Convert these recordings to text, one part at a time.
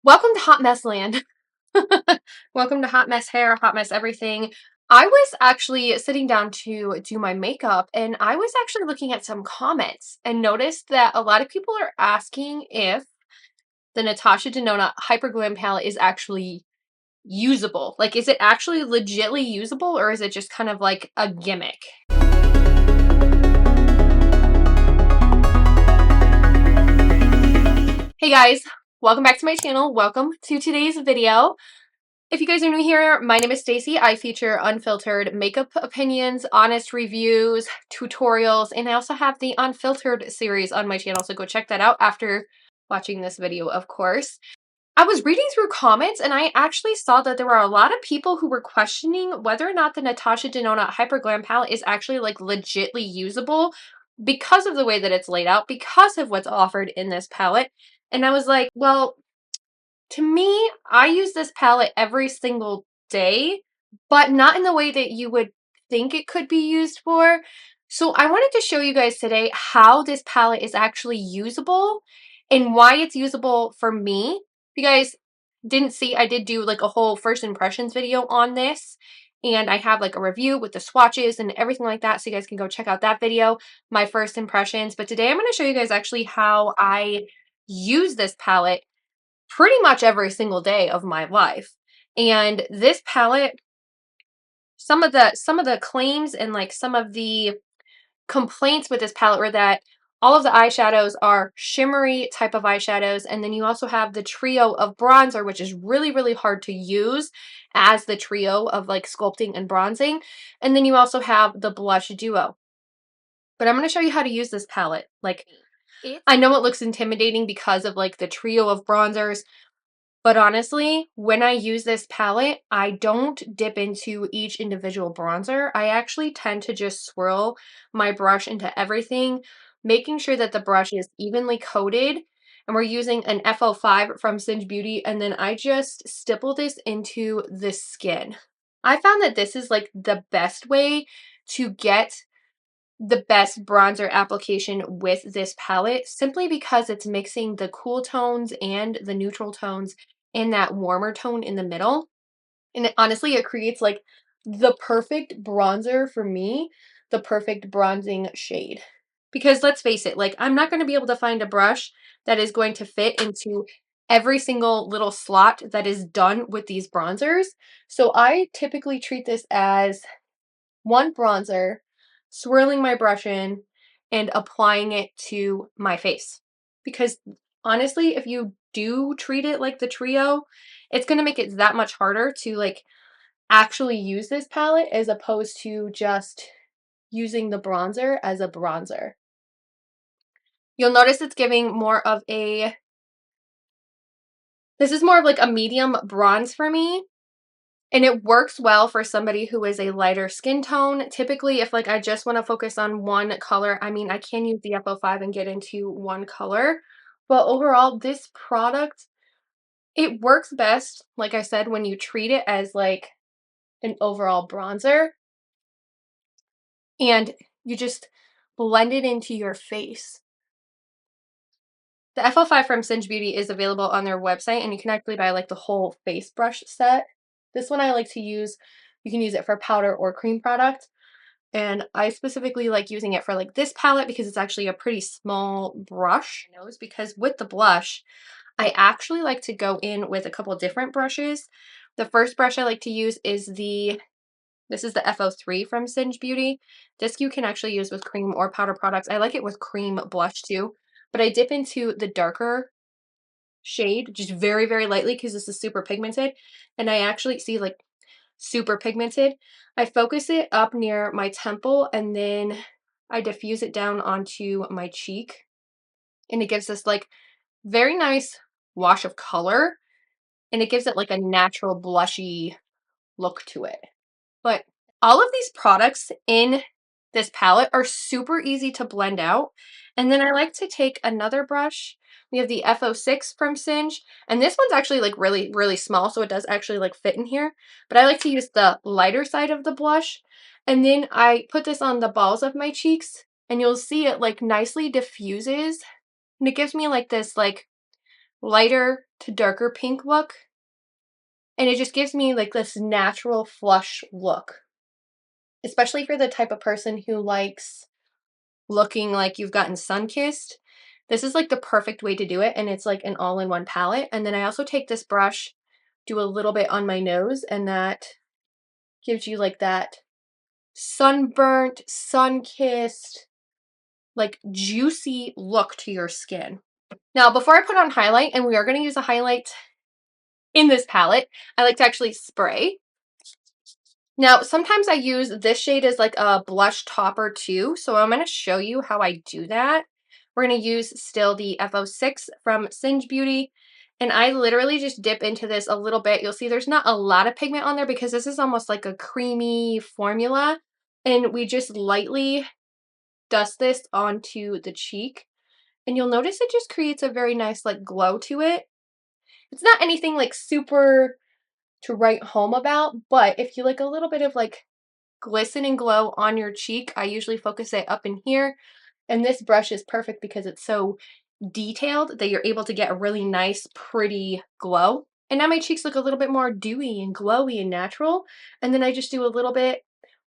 Welcome to Hot Mess Land. Welcome to Hot Mess Hair, Hot Mess Everything. I was actually sitting down to do my makeup and I was actually looking at some comments and noticed that a lot of people are asking if the Natasha Denona Hyper Glam palette is actually usable. Like, is it actually legitly usable or is it just kind of like a gimmick? Hey guys, welcome back to my channel. Welcome to today's video. If you guys are new here, my name is Stacy. I feature unfiltered makeup opinions, honest reviews, tutorials, and I also have the unfiltered series on my channel, so go check that out after watching this video, of course. I was reading through comments and I actually saw that there were a lot of people who were questioning whether or not the Natasha Denona Hyper Glam palette is actually like legitly usable because of the way that it's laid out, because of what's offered in this palette. And I was like, well, to me, I use this palette every single day, but not in the way that you would think it could be used for. So I wanted to show you guys today how this palette is actually usable and why it's usable for me. If you guys didn't see, I did do like a whole first impressions video on this, and I have like a review with the swatches and everything like that, so you guys can go check out that video, my first impressions. But today I'm going to show you guys actually how I use this palette pretty much every single day of my life. And this palette, some of the claims and like some of the complaints with this palette were that all of the eyeshadows are shimmery type of eyeshadows, and then you also have the trio of bronzer, which is really hard to use as the trio of like sculpting and bronzing, and then you also have the blush duo. But I'm going to show you how to use this palette. Like, I know it looks intimidating because of like the trio of bronzers, but honestly, when I use this palette, I don't dip into each individual bronzer. I actually tend to just swirl my brush into everything, making sure that the brush is evenly coated. And we're using an F05 from Singe Beauty, and then I just stipple this into the skin. I found that this is like the best way to get the best bronzer application with this palette, simply because it's mixing the cool tones and the neutral tones in that warmer tone in the middle. And honestly, it creates like the perfect bronzer for me, the perfect bronzing shade. Because let's face it, like, I'm not going to be able to find a brush that is going to fit into every single little slot that is done with these bronzers. So I typically treat this as one bronzer, swirling my brush in, and applying it to my face. Because honestly, if you do treat it like the trio, it's going to make it that much harder to like actually use this palette as opposed to just using the bronzer as a bronzer. You'll notice it's giving more of a, this is more of like a medium bronze for me. And it works well for somebody who is a lighter skin tone. Typically, if like I just want to focus on one color, I mean, I can use the F05 and get into one color. But overall, this product, it works best, like I said, when you treat it as like an overall bronzer. And you just blend it into your face. The F05 from Singe Beauty is available on their website, and you can actually buy like the whole face brush set. This one I like to use, you can use it for powder or cream product. And I specifically like using it for like this palette because it's actually a pretty small brush. Because with the blush, I actually like to go in with a couple different brushes. The first brush I like to use is this is the F03 from Singe Beauty. This you can actually use with cream or powder products. I like it with cream blush too, but I dip into the darker shade just very lightly because this is super pigmented, and I actually see like super pigmented. I focus it up near my temple and then I diffuse it down onto my cheek, and it gives this like very nice wash of color, and it gives it like a natural blushy look to it. But all of these products in this palette are super easy to blend out. And then I like to take another brush. We have the F06 from Singe, and this one's actually like really small, so it does actually like fit in here. But I like to use the lighter side of the blush, and then I put this on the balls of my cheeks, and you'll see it like nicely diffuses, and it gives me like this like lighter to darker pink look. And it just gives me like this natural flush look, especially for the type of person who likes looking like you've gotten sun-kissed. This is like the perfect way to do it, and it's like an all-in-one palette. And then I also take this brush, do a little bit on my nose, and that gives you like that sunburnt, sun-kissed, like juicy look to your skin. Now, before I put on highlight, and we are going to use a highlight in this palette, I like to actually spray. Now, sometimes I use this shade as like a blush topper too, so I'm going to show you how I do that. We're going to use still the F06 from Singe Beauty, and I literally just dip into this a little bit. You'll see there's not a lot of pigment on there because this is almost like a creamy formula, and we just lightly dust this onto the cheek, and you'll notice it just creates a very nice like glow to it. It's not anything like super to write home about, but if you like a little bit of like glisten and glow on your cheek, I usually focus it up in here, and this brush is perfect because it's so detailed that you're able to get a really nice pretty glow. And now my cheeks look a little bit more dewy and glowy and natural, and then I just do a little bit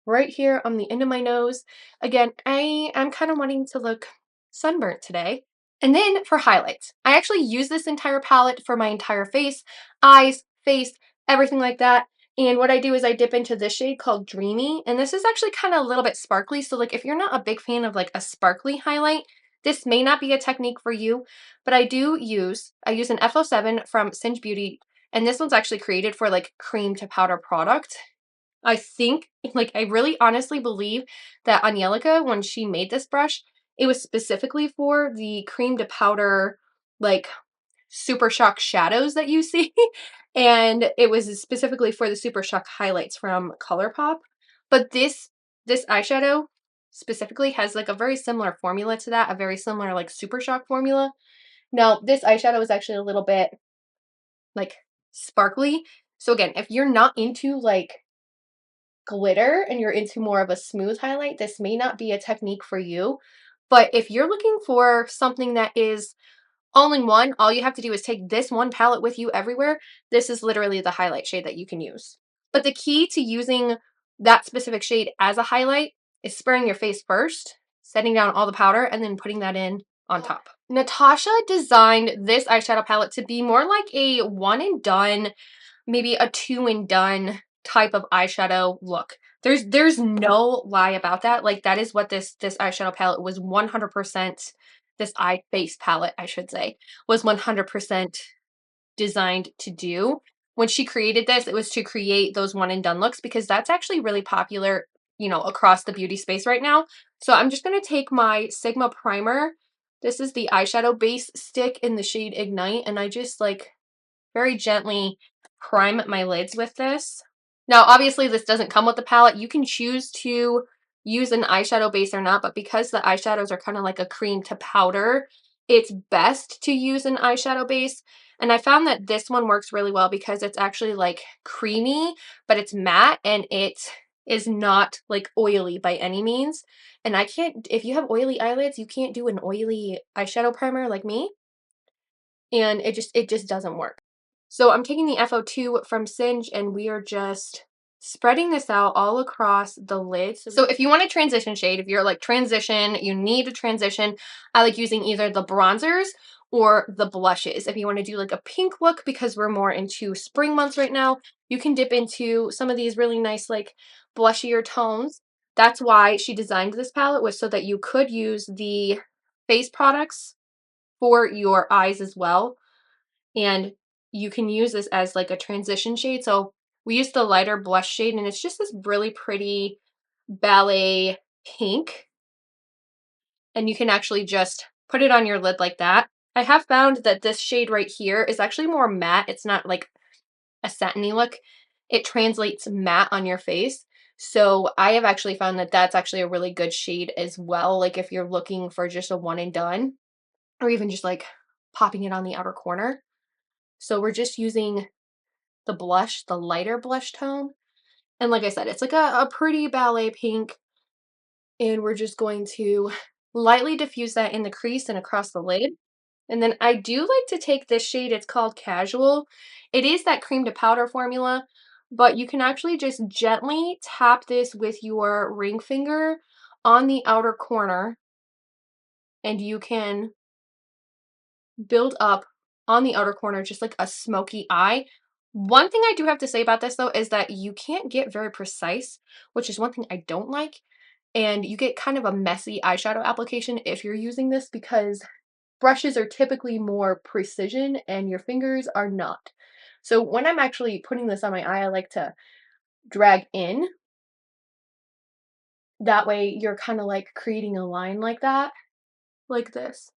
right here on the end of my nose. Again, I'm kind of wanting to look sunburnt today. And then for highlights, I actually use this entire palette for my entire face, eyes, face, everything like that. And what I do is I dip into this shade called Dreamy, and this is actually kind of a little bit sparkly. So like if you're not a big fan of like a sparkly highlight, this may not be a technique for you, but I use an F07 from Singe Beauty, and this one's actually created for like cream to powder product. I think, like, I really honestly believe that Angelica, when she made this brush, it was specifically for the cream to powder, like, Super Shock shadows that you see. And it was specifically for the Super Shock highlights from ColourPop. But this eyeshadow specifically has like a very similar formula to that, a very similar like Super Shock formula. Now, this eyeshadow is actually a little bit like sparkly. So again, if you're not into like glitter and you're into more of a smooth highlight, this may not be a technique for you. But if you're looking for something that is all in one, all you have to do is take this one palette with you everywhere. This is literally the highlight shade that you can use. But the key to using that specific shade as a highlight is spraying your face first, setting down all the powder, and then putting that in on top. Natasha designed this eyeshadow palette to be more like a one and done, maybe a two and done type of eyeshadow look. There's no lie about that. Like that is what this eyeshadow palette was 100%, this eye face palette, I should say, was 100% designed to do. When she created this, it was to create those one and done looks because that's actually really popular, you know, across the beauty space right now. So I'm just going to take my Sigma primer. This is the eyeshadow base stick in the shade Ignite, and I just like very gently prime my lids with this. Now, obviously, this doesn't come with the palette. You can choose to use an eyeshadow base or not, but because the eyeshadows are kind of like a cream to powder, it's best to use an eyeshadow base. And I found that this one works really well because it's actually like creamy, but it's matte and it is not like oily by any means. And I can't, if you have oily eyelids, you can't do an oily eyeshadow primer like me. And it just doesn't work. So I'm taking the F02 from Singe, and we are just spreading this out all across the lid. So if you want a transition shade, if you're like transition, you need a transition, I like using either the bronzers or the blushes. If you want to do like a pink look, because we're more into spring months right now, you can dip into some of these really nice like blushier tones. That's why she designed this palette, was so that you could use the face products for your eyes as well. And you can use this as like a transition shade. So we use the lighter blush shade, and it's just this really pretty ballet pink. And you can actually just put it on your lid like that. I have found that this shade right here is actually more matte. It's not like a satiny look. It translates matte on your face. So I have actually found that that's actually a really good shade as well. Like if you're looking for just a one and done, or even just like popping it on the outer corner. So we're just using the blush, the lighter blush tone. And like I said, it's like a pretty ballet pink. And we're just going to lightly diffuse that in the crease and across the lid. And then I do like to take this shade, it's called Casual. It is that cream to powder formula, but you can actually just gently tap this with your ring finger on the outer corner, and you can build up on the outer corner just like a smoky eye. One thing I do have to say about this though is that you can't get very precise, which is one thing I don't like. And you get kind of a messy eyeshadow application if you're using this, because brushes are typically more precision and your fingers are not. So when I'm actually putting this on my eye, I like to drag in. That way you're kind of like creating a line like that, like this.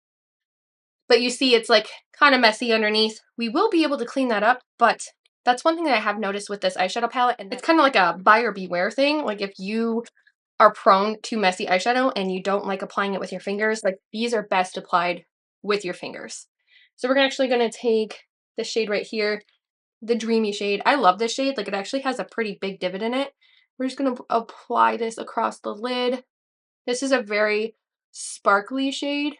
But you see it's like kind of messy underneath. We will be able to clean that up, but that's one thing that I have noticed with this eyeshadow palette, and it's kind of like a buyer beware thing. Like if you are prone to messy eyeshadow and you don't like applying it with your fingers, like these are best applied with your fingers. So we're actually going to take this shade right here, the Dreamy shade. I love this shade. Like it actually has a pretty big divot in it. We're just going to apply this across the lid. This is a very sparkly shade.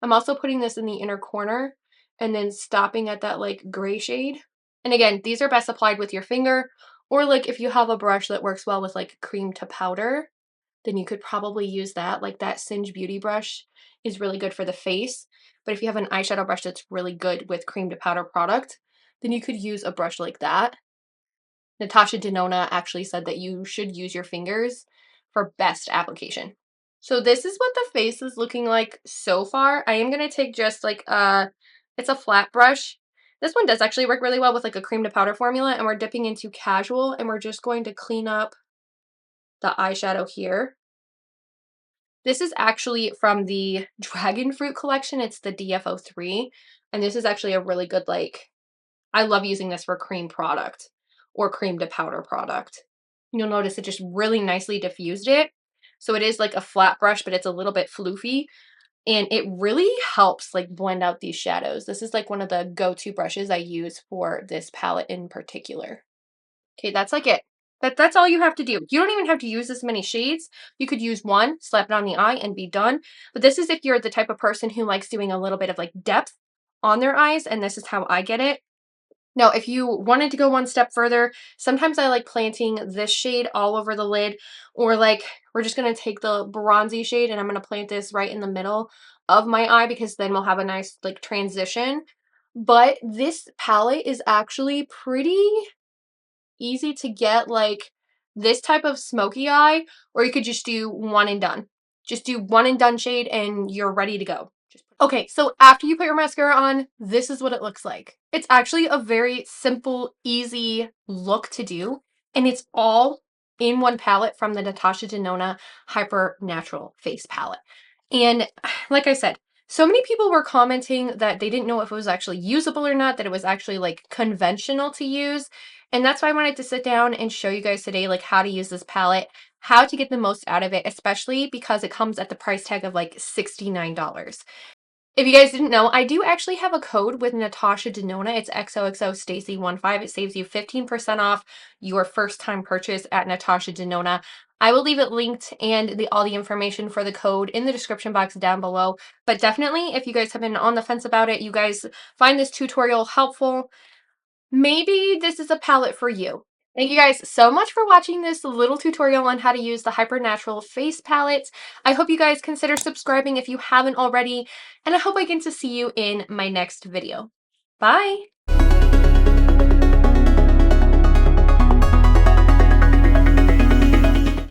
I'm also putting this in the inner corner and then stopping at that like gray shade. And again, these are best applied with your finger, or like if you have a brush that works well with like cream to powder, then you could probably use that. Like that Singe Beauty brush is really good for the face. But if you have an eyeshadow brush that's really good with cream to powder product, then you could use a brush like that. Natasha Denona actually said that you should use your fingers for best application. So this is what the face is looking like so far. I am going to take just like it's a flat brush. This one does actually work really well with like a cream to powder formula, and we're dipping into Casual, and we're just going to clean up the eyeshadow here. This is actually from the Dragon Fruit collection. It's the DFO3, and this is actually a really good, like, I love using this for cream product or cream to powder product. You'll notice it just really nicely diffused it. So it is like a flat brush, but it's a little bit floofy, and it really helps like blend out these shadows. This is like one of the go-to brushes I use for this palette in particular. Okay, that's like it. That's all you have to do. You don't even have to use this many shades. You could use one, slap it on the eye, and be done. But this is if you're the type of person who likes doing a little bit of like depth on their eyes, and this is how I get it. Now, if you wanted to go one step further, sometimes I like planting this shade all over the lid, or like we're just going to take the bronzy shade and I'm going to plant this right in the middle of my eye, because then we'll have a nice like transition. But this palette is actually pretty easy to get like this type of smoky eye, or you could just do one and done. Just do one and done shade and you're ready to go. Okay, so after you put your mascara on, this is what it looks like. It's actually a very simple, easy look to do, and it's all in one palette from the Natasha Denona Hyper Natural Face Palette. And like I said, so many people were commenting that they didn't know if it was actually usable or not, that it was actually like conventional to use. And that's why I wanted to sit down and show you guys today like how to use this palette, how to get the most out of it, especially because it comes at the price tag of like $69. If you guys didn't know, I do actually have a code with Natasha Denona. It's XOXO Staci15. It saves you 15% off your first time purchase at Natasha Denona. I will leave it linked and all the information for the code in the description box down below. But definitely, if you guys have been on the fence about it, you guys find this tutorial helpful, maybe this is a palette for you. Thank you guys so much for watching this little tutorial on how to use the Hyper Natural Face Palette. I hope you guys consider subscribing if you haven't already, and I hope I get to see you in my next video. Bye!